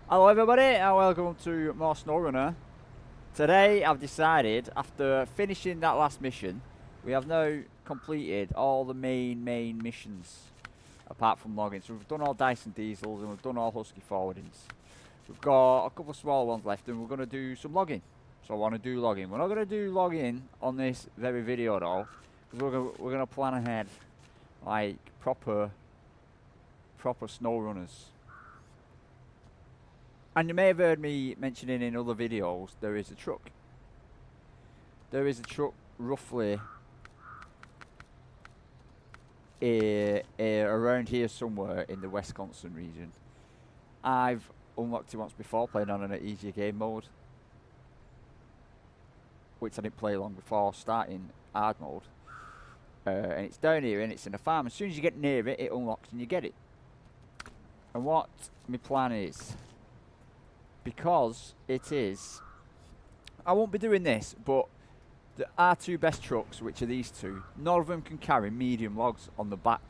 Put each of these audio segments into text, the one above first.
Hello everybody and welcome to more Snowrunner. Today I've decided, after finishing that last mission, we have now completed all the main missions, apart from logging. So we've done all Dyson Diesels and we've done all Husky Forwardings. We've got a couple of small ones left and we're going to do some logging. So I want to do logging. We're not going to do logging on this very video though, because we're going to plan ahead like proper SnowRunners. And you may have heard me mentioning in other videos, there is a truck. There is a truck roughly around here somewhere in the Wisconsin region. I've unlocked it once before, playing on an easier game mode, which I didn't play long before starting hard mode. And it's down here and it's in a farm. As soon as you get near it, it unlocks and you get it. And what my plan is, because it is, I won't be doing this, but our two best trucks, which are these two, none of them can carry medium logs on the back.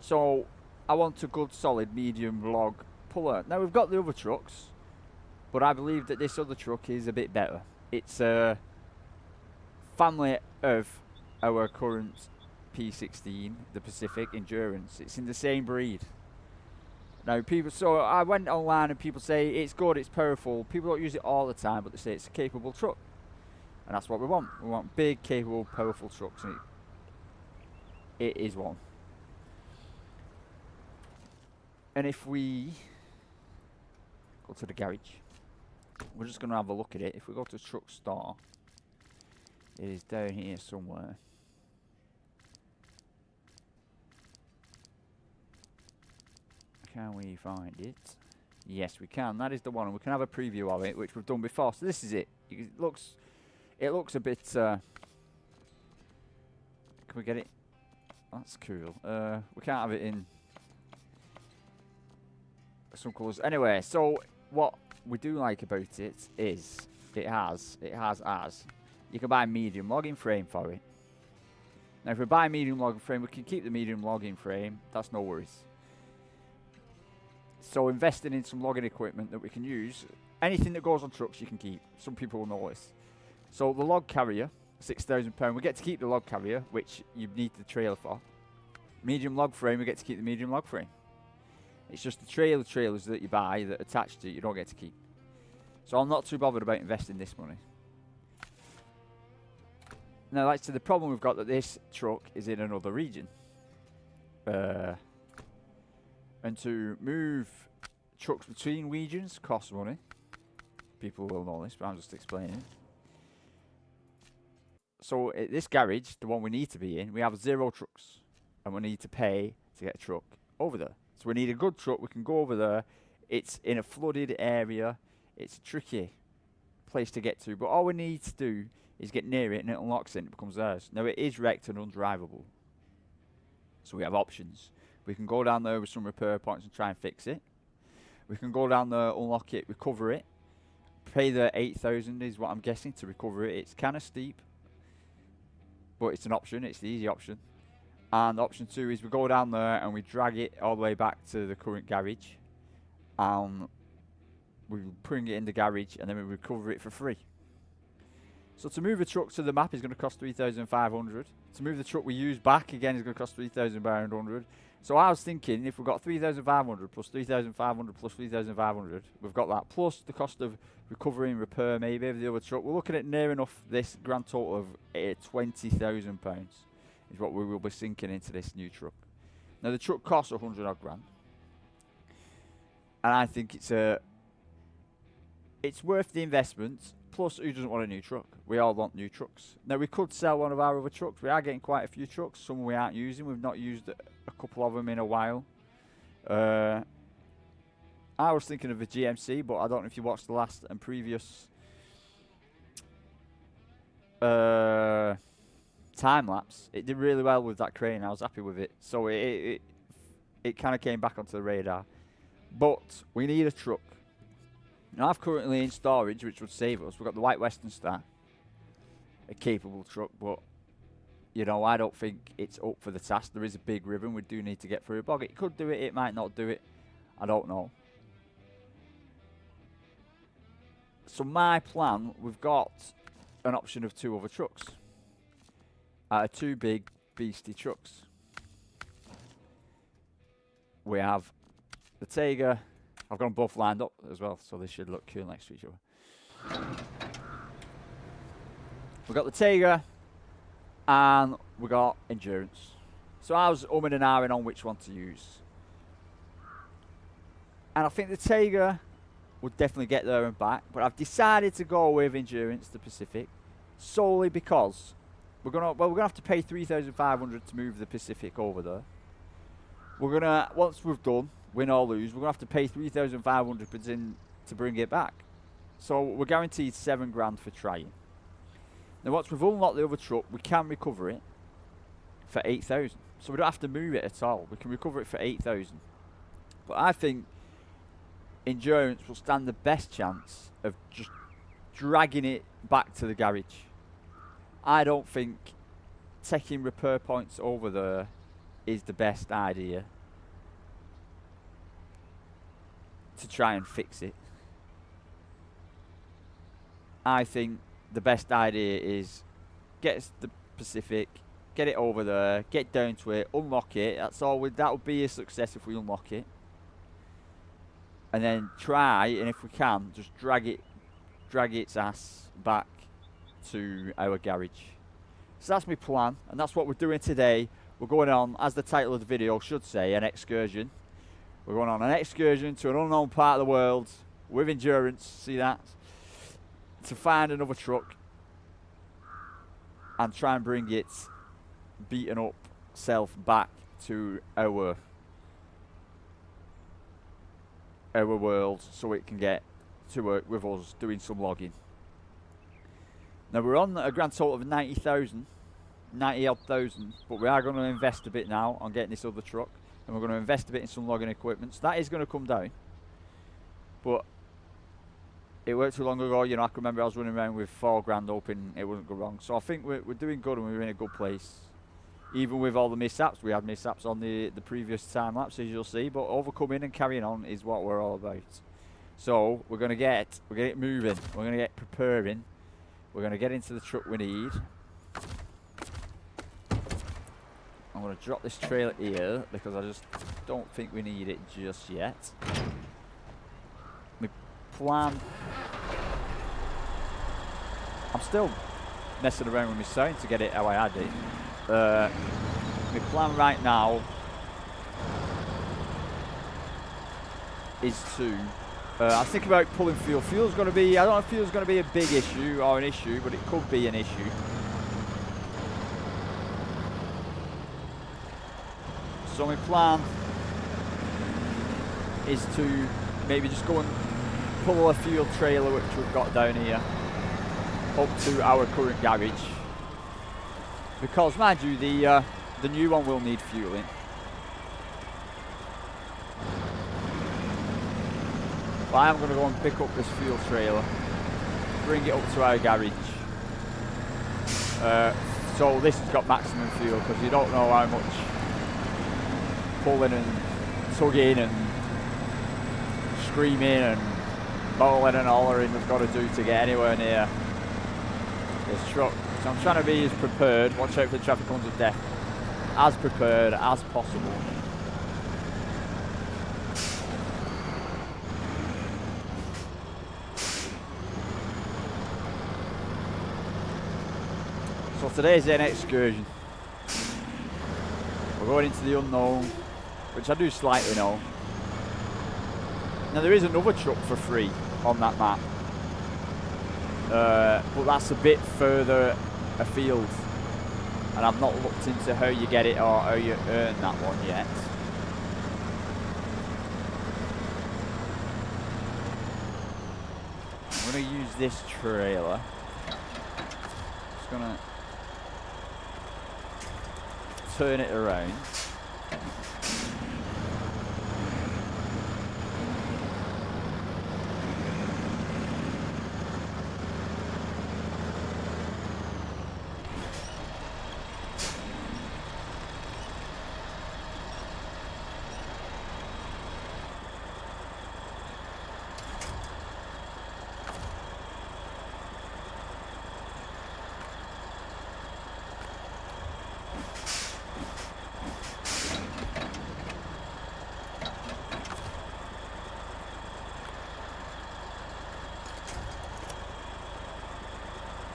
So I want a good solid medium log puller. Now we've got the other trucks, but I believe that this other truck is a bit better. It's a family of our current P16, the Pacific Endurance. It's in the same breed. Now so I went online and people say it's good, it's powerful. People don't use it all the time, but they say it's a capable truck. And that's what we want. We want big, capable, powerful trucks, and it is one. And if we go to the garage, we're just going to have a look at it. If we go to truck store, it is down here somewhere. Can we find it? Yes, we can. That is the one, and we can have a preview of it, which we've done before. So this is it. It looks a bit. Can we get it? That's cool. We can't have it in some colours. Anyway, so what we do like about it is it has you can buy a medium logging frame for it. Now, if we buy a medium logging frame, we can keep the medium logging frame. That's no worries. So investing in some logging equipment that we can use. Anything that goes on trucks you can keep. Some people will know this. So the log carrier, £6,000. We get to keep the log carrier, which you need the trailer for. Medium log frame, we get to keep the medium log frame. It's just the trailers that you buy that attach to it, you don't get to keep. So I'm not too bothered about investing this money. Now that's the problem we've got, that this truck is in another region. And to move trucks between regions costs money. People will know this, but I'm just explaining. So at this garage, the one we need to be in, we have 0 trucks. And we need to pay to get a truck over there. So we need a good truck. We can go over there. It's in a flooded area. It's a tricky place to get to. But all we need to do is get near it and it unlocks it and it becomes ours. Now it is wrecked and undrivable. So we have options. We can go down there with some repair points and try and fix it. We can go down there, unlock it, recover it. Pay the 8,000 is what I'm guessing to recover it. It's kind of steep, but it's an option. It's the easy option. And option 2 is we go down there and we drag it all the way back to the current garage. And we bring it in the garage and then we recover it for free. So to move a truck to the map is going to cost 3,500. To move the truck we use back again is going to cost 3,500. So I was thinking, if we've got 3,500 plus 3,500 plus 3,500, we've got that, plus the cost of recovery and repair maybe of the other truck, we're looking at near enough this grand total of £20,000 is what we will be sinking into this new truck. Now the truck costs 100 odd grand. And I think it's worth the investment. Plus, who doesn't want a new truck? We all want new trucks. Now, we could sell one of our other trucks. We are getting quite a few trucks. Some we aren't using. We've not used a couple of them in a while. I was thinking of a GMC, but I don't know if you watched the last and previous time lapse. It did really well with that crane. I was happy with it. So it kind of came back onto the radar. But we need a truck. Now, I've currently in storage, which would save us. We've got the White Western Star, a capable truck, but you know, I don't think it's up for the task. There is a big ribbon. We do need to get through a bog. It could do it. It might not do it. I don't know. So my plan, we've got an option of 2 other trucks. 2 big beastie trucks. We have the Tiger. I've got them both lined up as well, so they should look cool next to each other. We've got the Tiger and we got Endurance. So I was umming and ahhing on which one to use. And I think the Tiger would definitely get there and back, but I've decided to go with Endurance, the Pacific, solely because we're gonna have to pay 3,500 to move the Pacific over there. We're gonna, once we've done, win or lose, we're gonna have to pay 3,500 to bring it back. So we're guaranteed 7 grand for trying. Now once we've unlocked the other truck, we can recover it for 8,000. So we don't have to move it at all. We can recover it for 8,000. But I think Endurance will stand the best chance of just dragging it back to the garage. I don't think taking repair points over there is the best idea to try and fix it. I think the best idea is get the Pacific, get it over there, get down to it, unlock it. That's all. That would be a success if we unlock it. And then try, and if we can, just drag its ass back to our garage. So that's my plan, and that's what we're doing today. We're going on, as the title of the video should say, an excursion. We're going on an excursion to an unknown part of the world with Endurance, see that? To find another truck and try and bring its beaten up self back to our world so it can get to work with us doing some logging. Now we're on a grand total of 90,000, 90 odd thousand, but we are going to invest a bit now on getting this other truck, and we're going to invest a bit in some logging equipment. So that is going to come down, but it worked too long ago. You know, I can remember I was running around with 4 grand hoping it wouldn't go wrong. So I think we're doing good, and we're in a good place. Even with all the mishaps, we had mishaps on the previous time lapse, as you'll see, but overcoming and carrying on is what we're all about. So we're gonna get moving. We're gonna get preparing. We're gonna get into the truck we need. I'm gonna drop this trailer here because I just don't think we need it just yet. My plan. I'm still messing around with my sound to get it how I had it. My plan right now is to I was thinking about pulling fuel. Fuel's going to be, I don't know if fuel's going to be a big issue or an issue, but it could be an issue. So my plan is to maybe just go and pull a fuel trailer which we've got down here up to our current garage. Because, mind you, the new one will need fueling. But I am going to go and pick up this fuel trailer, bring it up to our garage. So this has got maximum fuel, because you don't know how much pulling and tugging and screaming and bowling and hollering we've got to do to get anywhere near this truck. So I'm trying to be as prepared, watch out for the traffic cones of death, as prepared as possible. So today's an excursion. We're going into the unknown, which I do slightly know. Now there is another truck for free on that map. But that's a bit further afield, and I've not looked into how you get it or how you earn that one yet. I'm going to use this trailer. Just going to turn it around.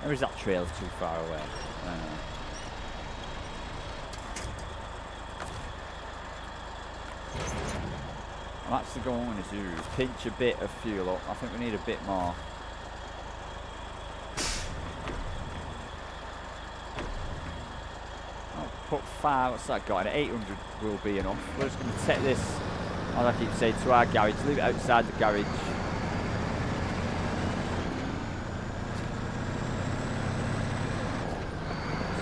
Or is that trail too far away? I'm actually going to do pinch a bit of fuel up. I think we need a bit more. I'll put 5, what's that got? An 800 will be enough. We're just going to take this, as I keep saying, to our garage, leave it outside the garage.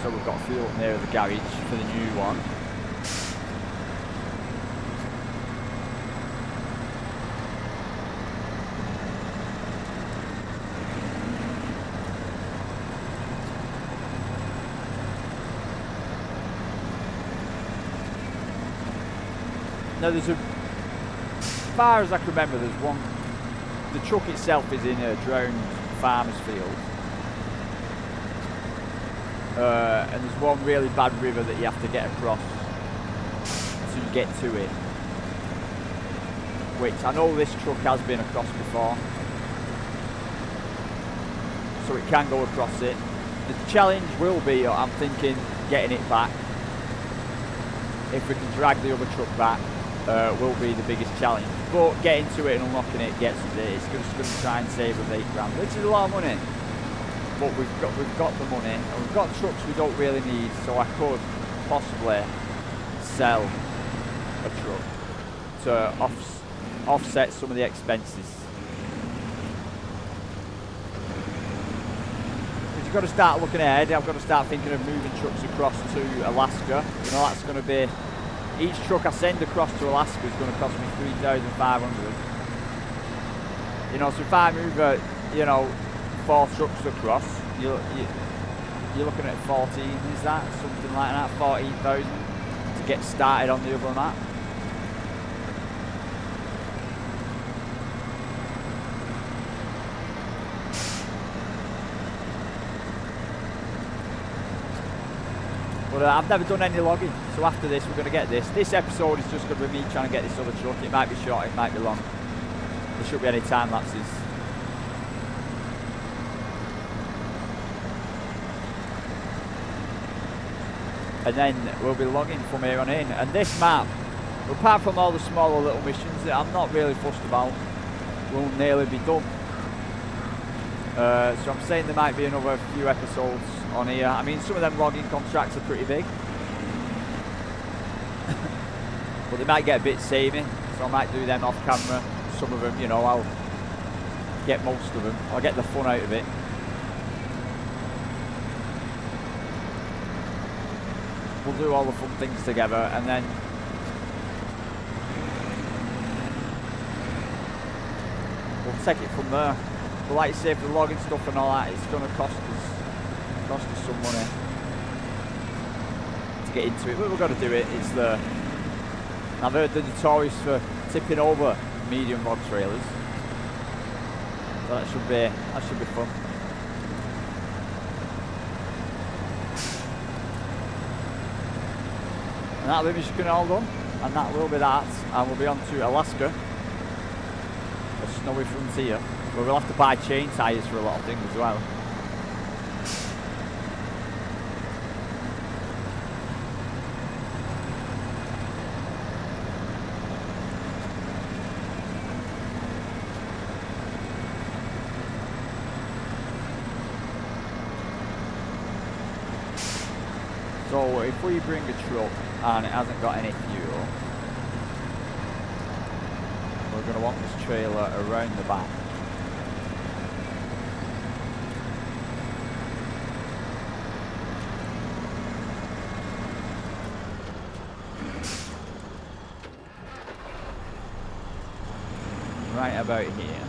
So we've got fuel up near the garage for the new one. Now there's as far as I can remember, there's one, the truck itself is in a drowned farmer's field. And there's one really bad river that you have to get across to get to it. Which I know this truck has been across before. So it can go across it. The challenge will be, I'm thinking, getting it back. If we can drag the other truck back, will be the biggest challenge. But getting to it and unlocking it gets us it. It's just going to try and save us $8 grand, which is a lot of money. But we've got the money, and we've got trucks we don't really need, so I could possibly sell a truck to offset some of the expenses. But you've got to start looking ahead. I've got to start thinking of moving trucks across to Alaska. You know, that's going to be, each truck I send across to Alaska is going to cost me $3,500. You know, so if I move, 4 trucks across, you're looking at 14, is that? Something like that, 14,000 to get started on the other map. But I've never done any logging, so after this we're going to get this. This episode is just going to be me trying to get this other truck. It might be short, it might be long. There shouldn't be any time lapses. And then we'll be logging from here on in. And this map, apart from all the smaller little missions that I'm not really fussed about, will nearly be done. So I'm saying there might be another few episodes on here. I mean, some of them logging contracts are pretty big. But they might get a bit samey, so I might do them off camera. Some of them, I'll get most of them. I'll get the fun out of it. We'll do all the fun things together, and then we'll take it from there. But like you say, for the logging stuff and all that, it's going to cost us some money to get into it. But we've got to do it. I've heard they're notorious for tipping over medium log trailers, so that should be fun. And that'll be Michigan all done, and that will be that, and we'll be on to Alaska, a snowy frontier, where we'll have to buy chain tyres for a lot of things as well. So if we bring a truck and it hasn't got any fuel, we're going to want this trailer around the back. Right about here.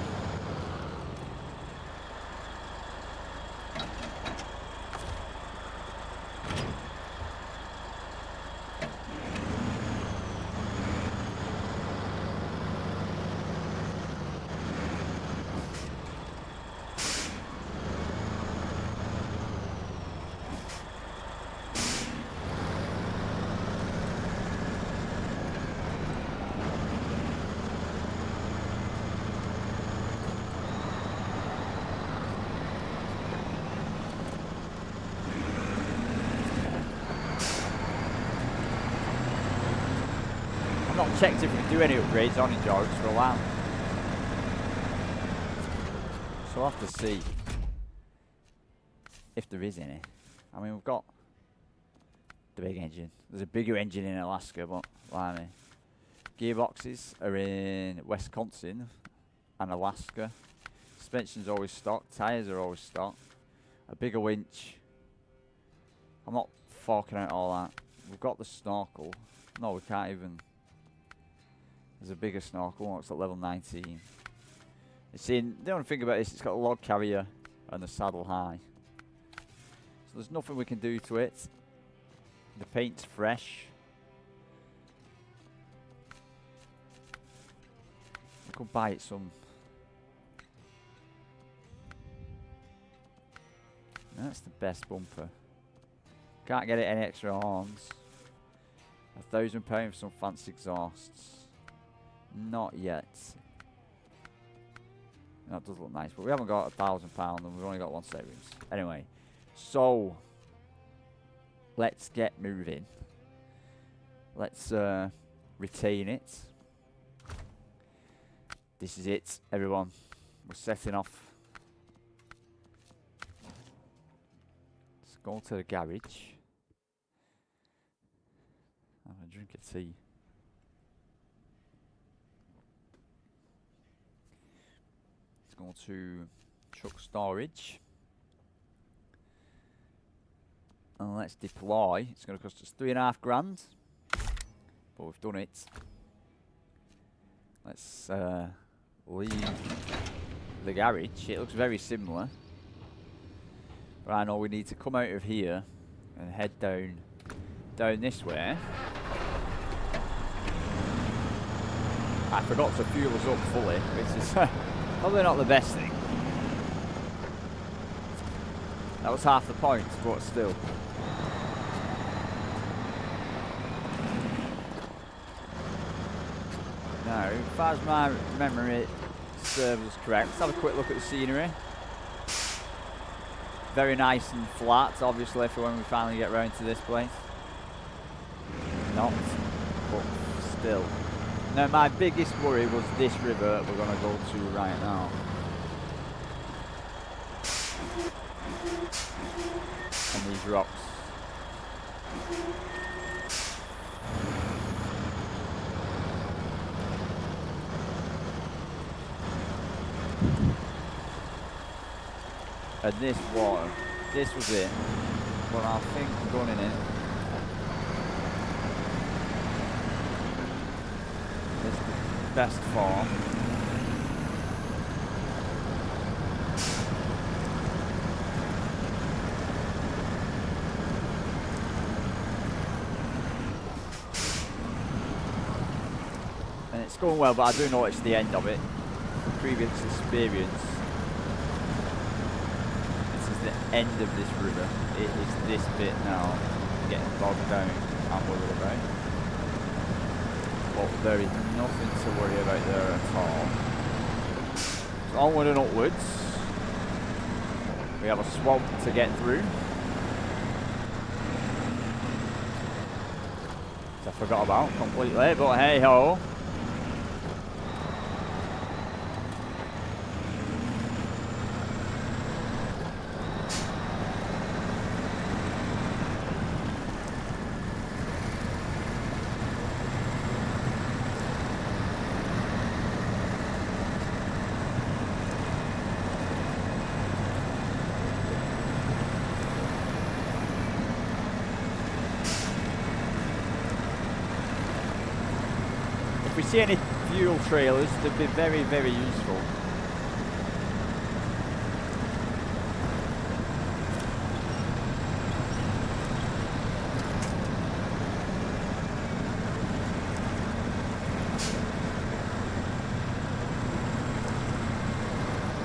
I've not checked if we can do any upgrades on Endurance for a while. So we'll have to see if there is any. I mean, we've got the big engine. There's a bigger engine in Alaska, but blimey. Gearboxes are in Wisconsin and Alaska. Suspension's always stock. Tyres are always stock. A bigger winch. I'm not forking out all that. We've got the snorkel. No, we can't even. There's a bigger snorkel. It's at level 19. It's in. The only thing about this, it's got a log carrier and the saddle high. So there's nothing we can do to it. The paint's fresh. We could buy it some. That's the best bumper. Can't get it any extra horns. £1,000 for some fancy exhausts. Not yet. That does look nice, but we haven't got £1,000 and we've only got one savings. Anyway, so let's get moving. Let's retain it. This is it, everyone. We're setting off. Let's go to the garage. Have a drink of tea. Let's go to truck storage. And let's deploy. It's going to cost us £3.5 grand. But we've done it. Let's leave the garage. It looks very similar. But I know we need to come out of here and head down this way. I forgot to fuel us up fully, which is probably not the best thing. That was half the point, but still. Now, as far as my memory serves us correct, let's have a quick look at the scenery. Very nice and flat, obviously, for when we finally get round to this place. Not, but still. Now, my biggest worry was this river we're going to go to right now. And these rocks. And this water, this was it. But I think we're going in it. This is the best form. And it's going well, but I do notice the end of it. From previous experience. The end of this river. It is this bit now getting bogged down and worried about. But there is nothing to worry about there at all. So onward and upwards. We have a swamp to get through. Which I forgot about completely, but hey ho. If we see any fuel trailers, they'd be very, very useful.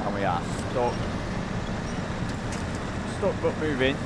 And we are stuck. Stuck but moving.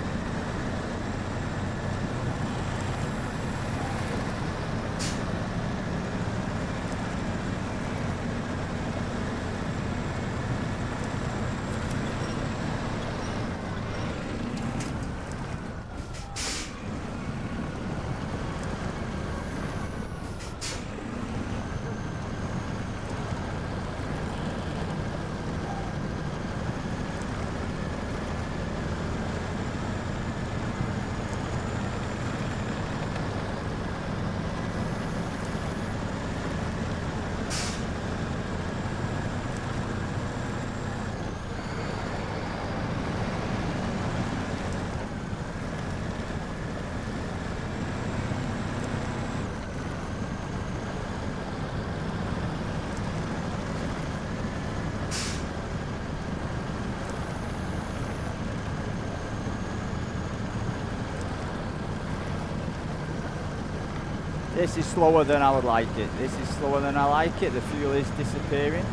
This is slower than I would like it. This is slower than I like it. The fuel is disappearing.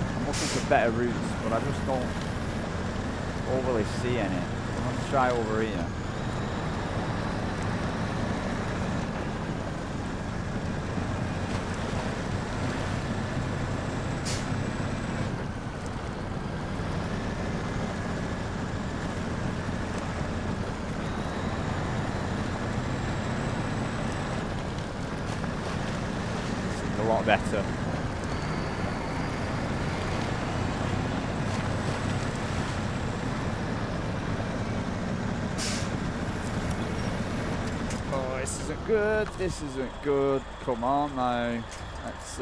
I'm looking for better routes, but I just don't overly see any. I'm going to try over here. A lot better. Oh, this isn't good. This isn't good. Come on now. Let's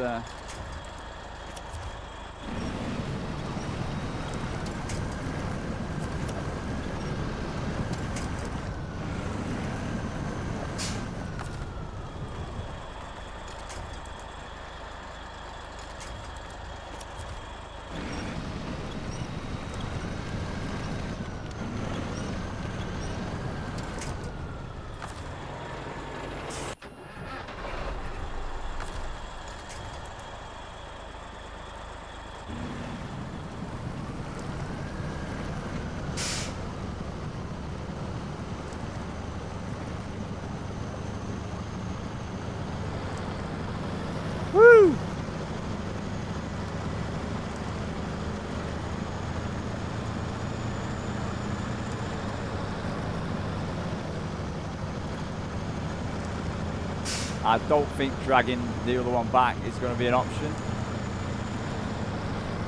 woo! I don't think dragging the other one back is going to be an option.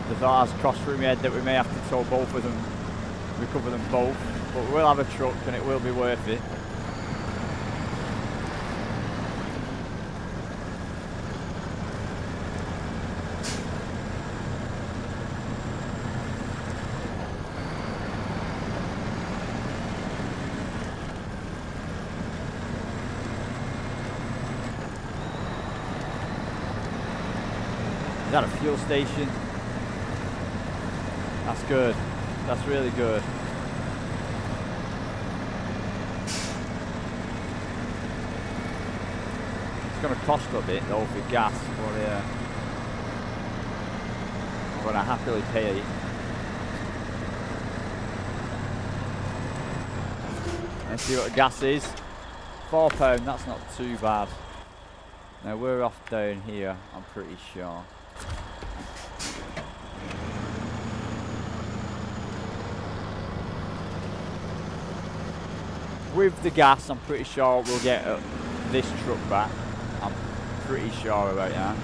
The thought has crossed through my head that we may have to tow both of them, recover them both, but we'll have a truck and it will be worth it. Is that a fuel station? That's good. That's really good. It's going to cost a bit though for gas, but I'm going to happily pay it. Let's see what the gas is. £4, that's not too bad. Now we're off down here, I'm pretty sure. With the gas, I'm pretty sure we'll get this truck back. I'm pretty sure about that.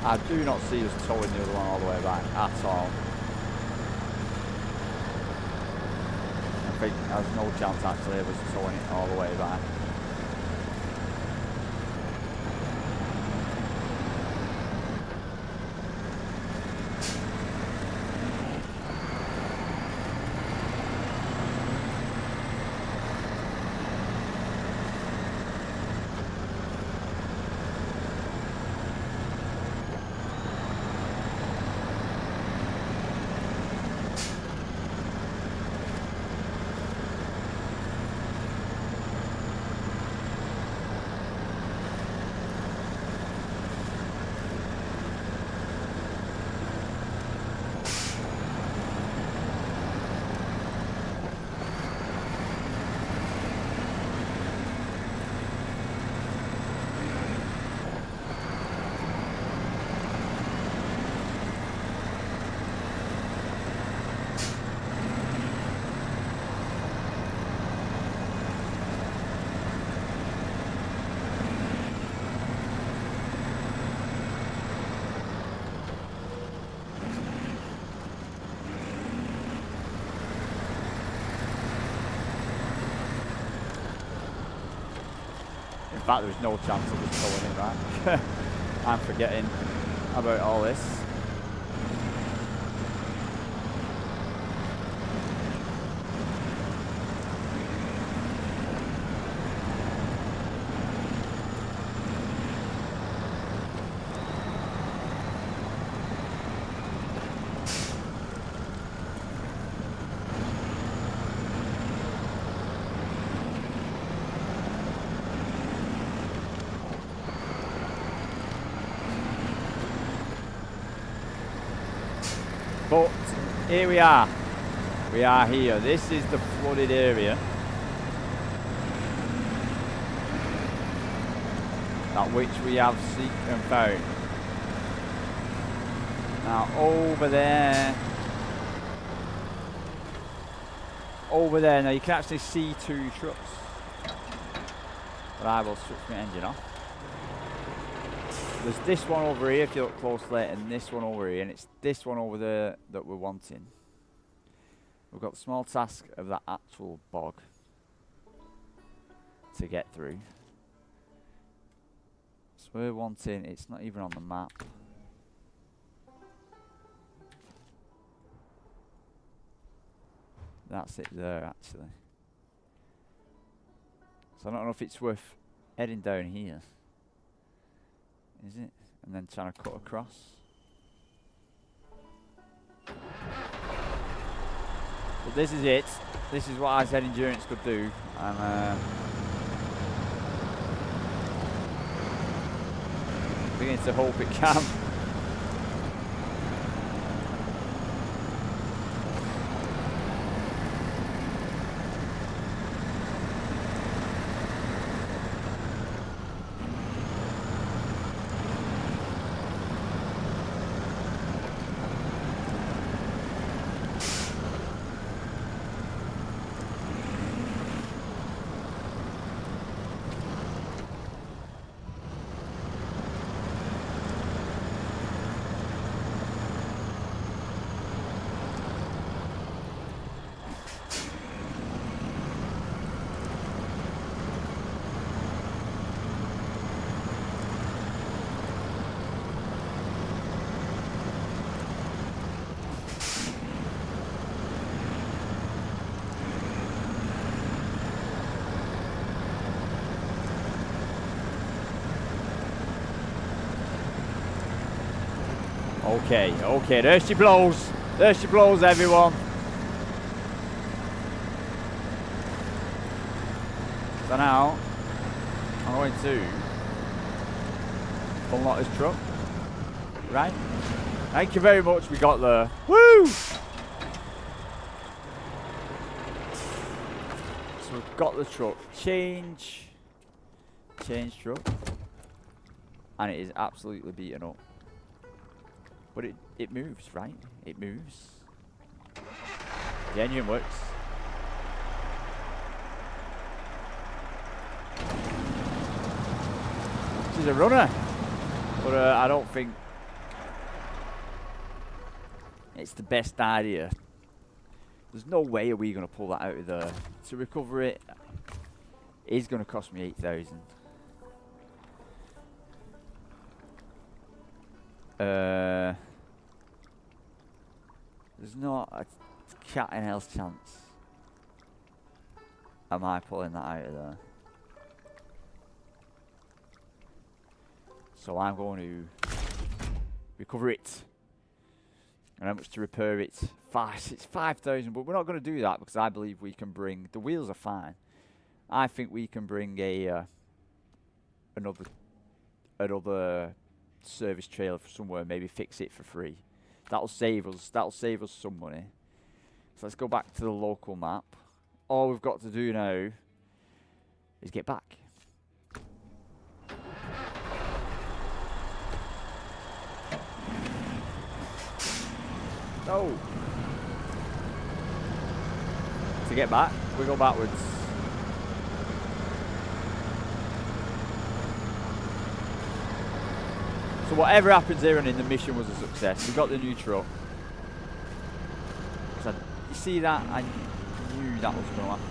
I do not see us towing the other one all the way back at all. I think there's no chance actually of us towing it all the way back. In fact, there was no chance of us pulling it back. I'm forgetting about all this. But here we are. We are here. This is the flooded area. That which we have seeked and found. Now over there, now you can actually see two trucks. But I will switch my engine off. There's this one over here if you look closely, and this one over here, and it's this one over there that we're wanting. We've got the small task of that actual bog to get through. So we're wanting, it's not even on the map. That's it there actually. So I don't know if it's worth heading down here. Is it? And then trying to cut across. But this is it. This is what I said endurance could do. And beginning to hope it can. Okay, there she blows. There she blows, everyone. So now, I'm going to unlock this truck. Right? Thank you very much, we got there. Woo! So we've got the truck. Change truck. And it is absolutely beaten up. But it moves, right? It moves. The engine works. She's a runner. But I don't think it's the best idea. There's no way are we going to pull that out of there. To recover it is going to cost me 8,000. There's not a cat in hell's chance. Am I pulling that out of there? So I'm going to recover it. And how much to repair it? It's 5,000, but we're not going to do that because I believe we can bring, the wheels are fine. I think we can bring a another service trailer for somewhere, maybe fix it for free. That'll save us some money. So let's go back to the local map. All we've got to do now is get back. No. To get back, we go backwards. So whatever happens here and in the mission was a success. We got the new truck. So you see that? I knew that was going to happen.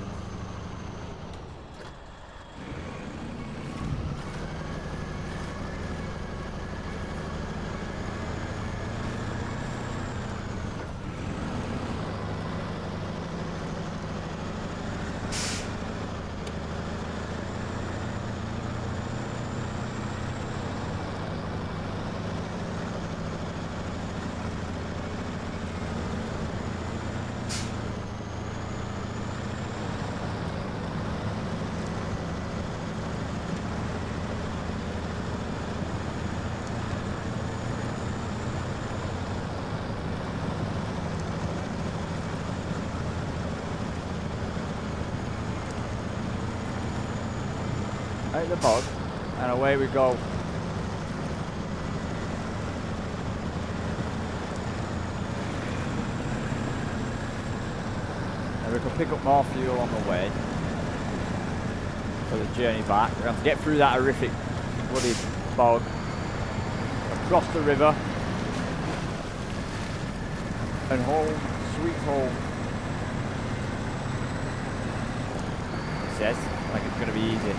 out the bog, and away we go. And we can pick up more fuel on the way for the journey back. We're going to have to get through that horrific bloody bog, across the river, and home, sweet home. It says, like it's going to be easy.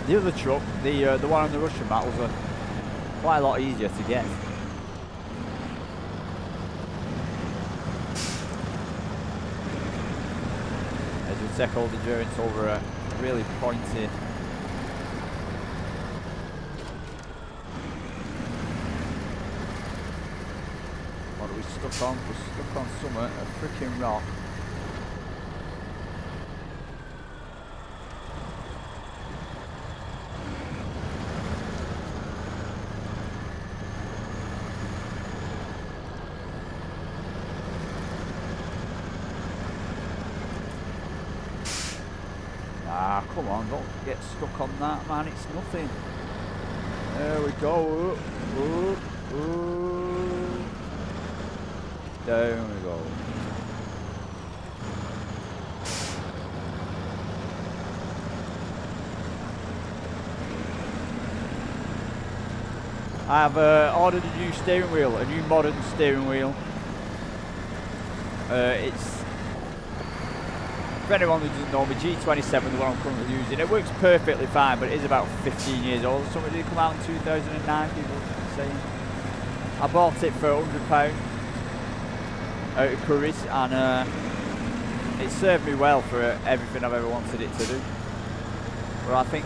The other truck, the one on the Russian map, was quite a lot easier to get. As we take all the endurance over a really pointy. What are we stuck on? We're stuck on something, a freaking rock. Come on, don't get stuck on that, man. It's nothing. There we go. Down we go. I have ordered a new steering wheel, a new modern steering wheel. It's, for anyone who doesn't know me, G27, the one I'm currently using, it works perfectly fine, but it is about 15 years old. Something did come out in 2009, people were saying. I bought it for £100 out of Curry's, and it served me well for everything I've ever wanted it to do. But I think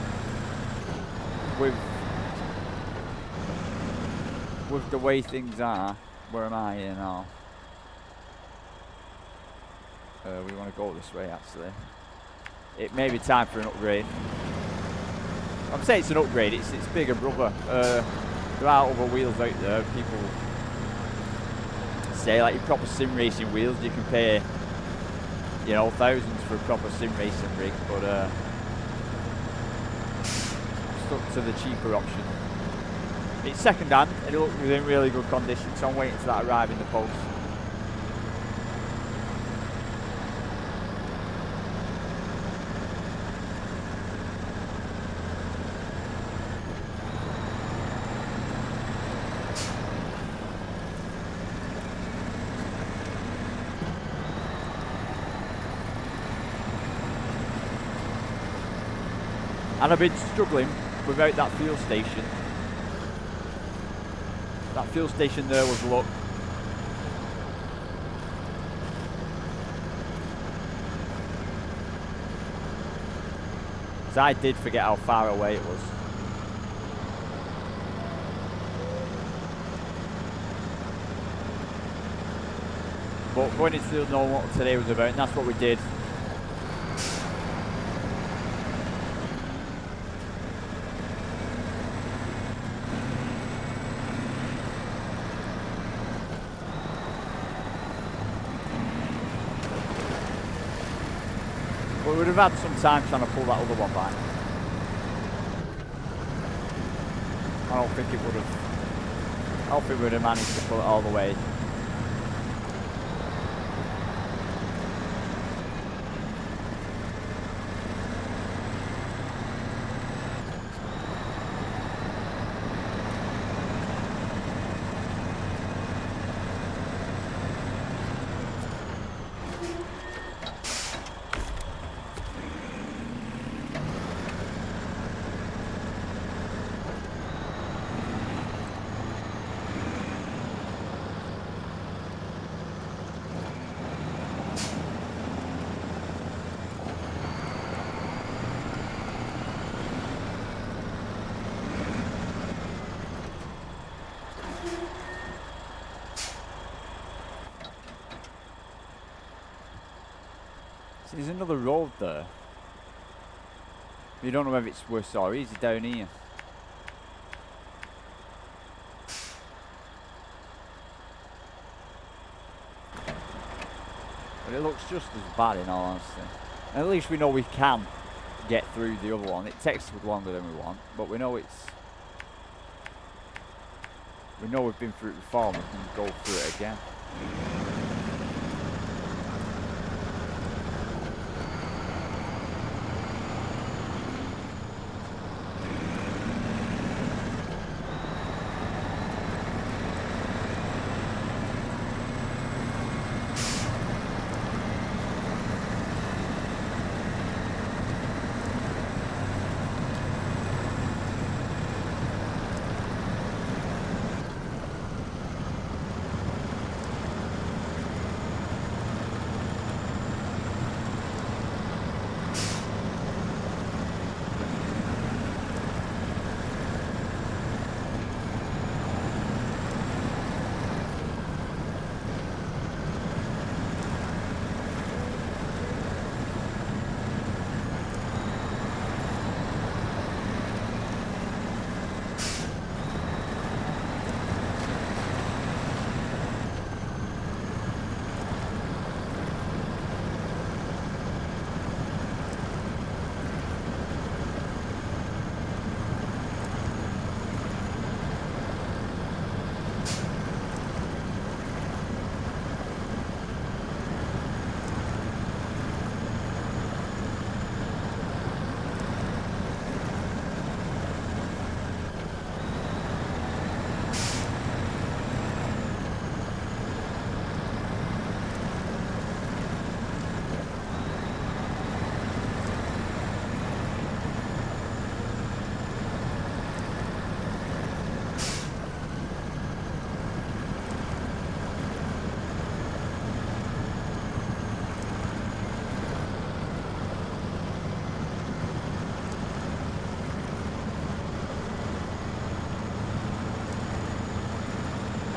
with the way things are, where am I here now? We want to go this way, actually. It may be time for an upgrade. I'm saying it's an upgrade, it's bigger brother. There are other wheels out there. People say, like, your proper sim racing wheels, you can pay, you know, thousands for a proper sim racing rig, but stuck to the cheaper option. It's second hand, and it looks in really good condition, so I'm waiting till that arrive in the post. And I've been struggling without that fuel station. That fuel station there was luck. So I did forget how far away it was. But going into the know what today was about, and that's what we did. We would have had some time trying to pull that other one back. I don't think it would have. I don't think we would have managed to pull it all the way. So there's another road there. You don't know whether it's worse or easy down here. But it looks just as bad in all honesty. And at least we know we can get through the other one. It takes longer than we want, but we know it's... We know we've been through it before and we can go through it again.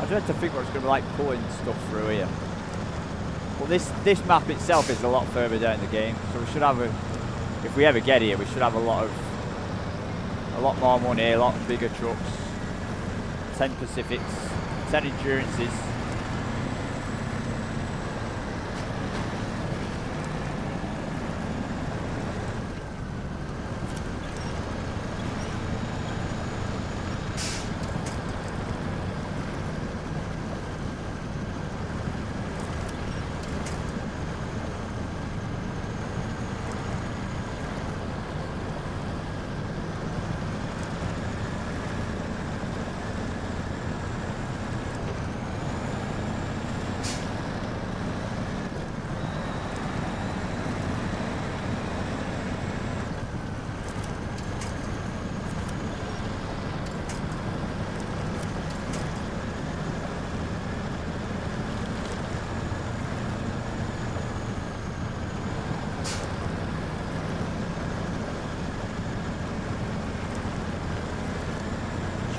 I tried to think what it's going to be like pulling stuff through here. Well, this map itself is a lot further down the game, so we should have a... If we ever get here, we should have a lot more money, a lot bigger trucks, 10 Pacifics, 10 Endurances.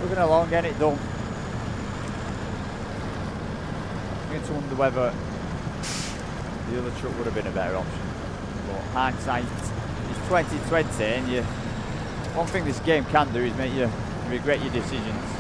Chugging along, getting it done. I'm going to wonder whether the other truck would have been a better option. But hindsight is 2020, and one thing this game can do is make you regret your decisions.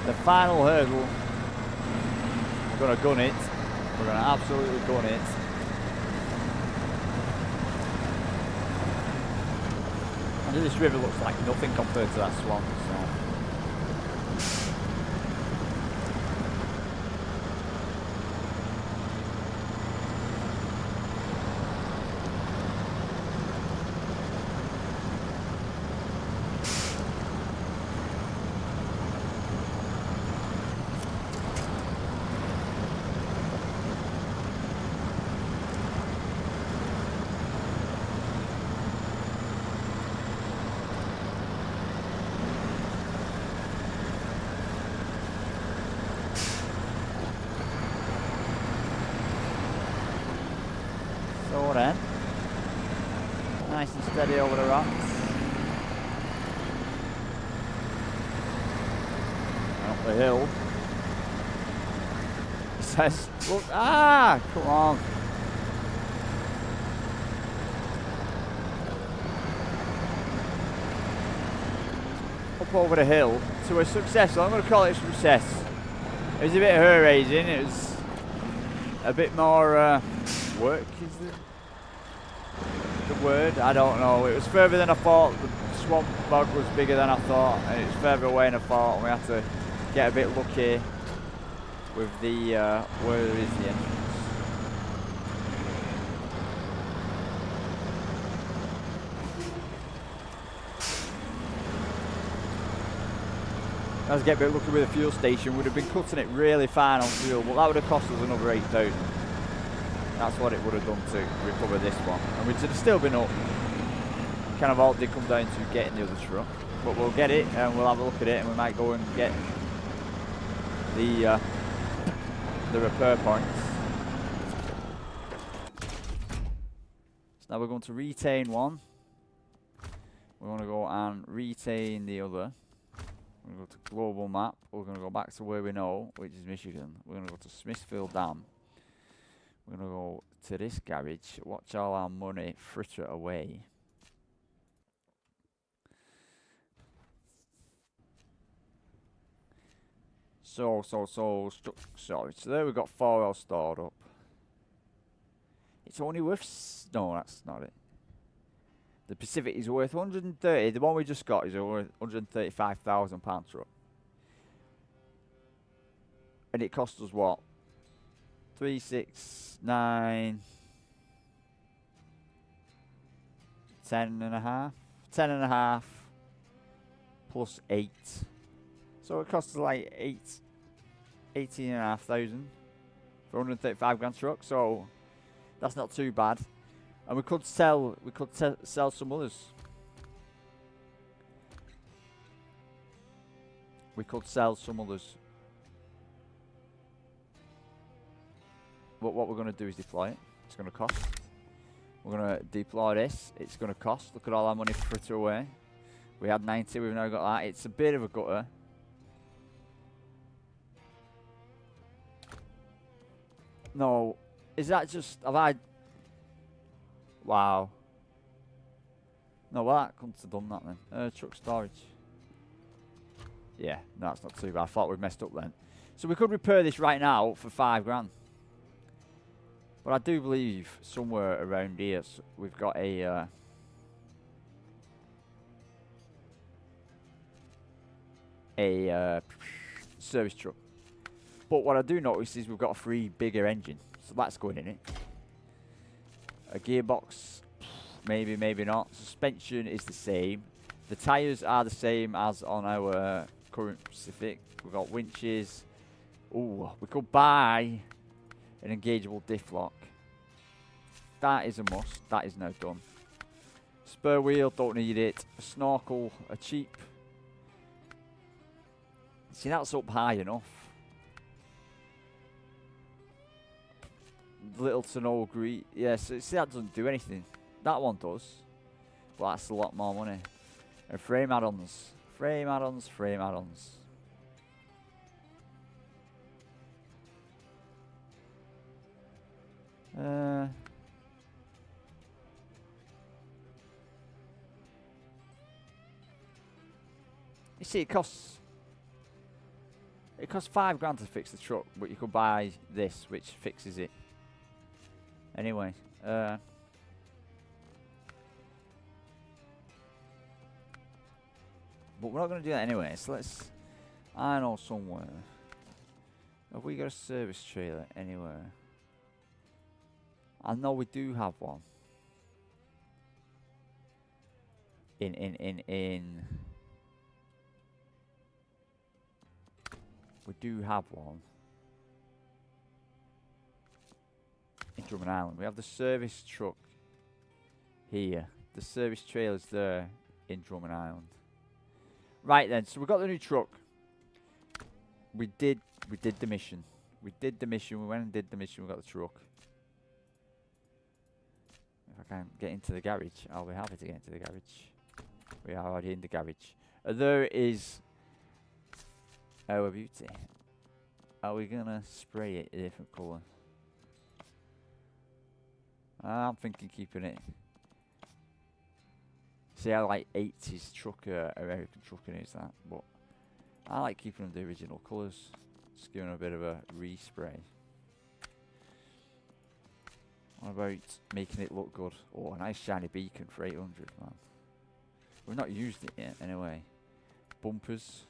The final hurdle, we're going to gun it. We're going to absolutely gun it. And this river looks like nothing compared to that swan. So. So then, nice and steady over the rocks. Up the hill. It says, look, come on. Up over the hill to a success. I'm going to call it a success. It was a bit hair-raising. It was a bit more work, is the word? I don't know. It was further than I thought. The swamp bog was bigger than I thought, and it was further away than I thought. And we had to get a bit lucky with the where is the entrance. I was getting a bit lucky with the fuel station. Would have been cutting it really fine on fuel, but that would have cost us another 8,000. That's what it would have done to recover this one, and we'd have still been up. Kind of all did come down to getting the other truck, but we'll get it and we'll have a look at it, and we might go and get the repair points. So now we're going to retain one. We want to go and retain the other. We're going to go to global map. We're going to go back to where we know, which is Michigan. We're going to go to Smithfield Dam. We're going to go to this garage. Watch all our money fritter away. So there we've got 4 oil stored up. It's only worth... No, that's not it. The Pacific is worth 130. The one we just got is worth £135,000 truck. And it cost us what? 3, 6, 9... 10 and a half? 10 and a half plus 8. So it costs us like 18,500 for 135 grand truck. So that's not too bad. And we could sell some others. We could sell some others. But what we're going to do is deploy it. It's going to cost. We're going to deploy this. It's going to cost. Look at all our money fritter away. We had 90. We've now got that. It's a bit of a gutter. No. Is that just... Have I... Wow. No, well, that couldn't have done that then. Truck storage. Yeah, no, that's not too bad. I thought we'd messed up then. So we could repair this right now for 5 grand. But I do believe somewhere around here we've got a... service truck. But what I do notice is we've got a free bigger engine. So that's going in it. A gearbox, maybe, maybe not. Suspension is the same. The tyres are the same as on our current Pacific. We've got winches. Ooh, we could buy an engageable diff lock. That is a must. That is now done. Spur wheel, don't need it. A snorkel, a cheap. See, that's up high enough. Little to no grease. Yes, see, that doesn't do anything. That one does. But that's a lot more money. And frame add-ons. Frame add-ons, frame add-ons. You see, it costs 5 grand to fix the truck, but you could buy this, which fixes it. Anyway, but we're not going to do that anyway, so let's... I know somewhere. Have we got a service trailer anywhere? I know we do have one. We do have one. In Drummond Island. We have the service truck here. The service trailer's there in Drummond Island. Right then, so we got the new truck. We did the mission. We did the mission. We went and did the mission. We got the truck. can get into the garage, I'll be happy to get into the garage. We are already in the garage. There is our beauty. Are we gonna spray it a different colour? I'm thinking keeping it. See, I like 80s trucker, American trucking is that, but I like keeping them the original colours. Just giving them a bit of a respray. What about making it look good? Oh, a nice shiny beacon for 800, man. We've not used it yet, anyway. Bumpers.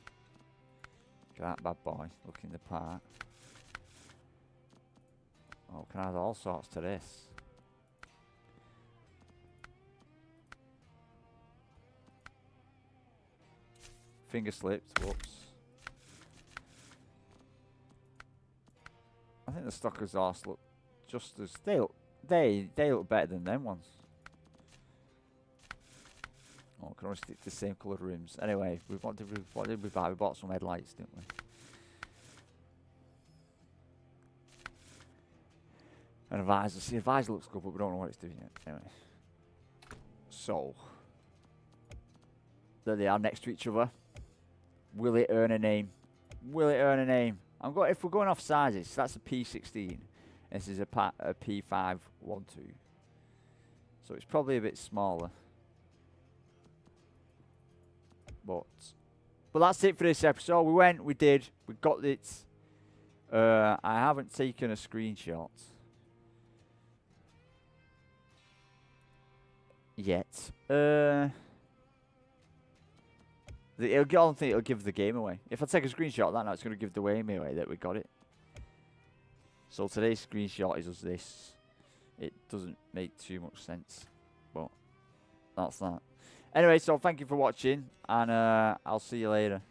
Look at that bad boy, looking the part. Oh, can add all sorts to this. Finger slipped, whoops. I think the stock exhaust look just as they look better than them ones. Oh, can only stick to the same coloured rims. Anyway, what did we buy? We bought some headlights, didn't we? And a visor. See, a visor looks good, but we don't know what it's doing yet. Anyway. So, there they are next to each other. Will it earn a name? Will it earn a name? If we're going off sizes, that's a P16. This is a P512. So it's probably a bit smaller. But that's it for this episode. We went, we did, we got it. I haven't taken a screenshot yet. I don't think it'll give the game away. If I take a screenshot of that now, it's going to give the game away that we got it. So today's screenshot is just this. It doesn't make too much sense, but that's that. Anyway, so thank you for watching, and I'll see you later.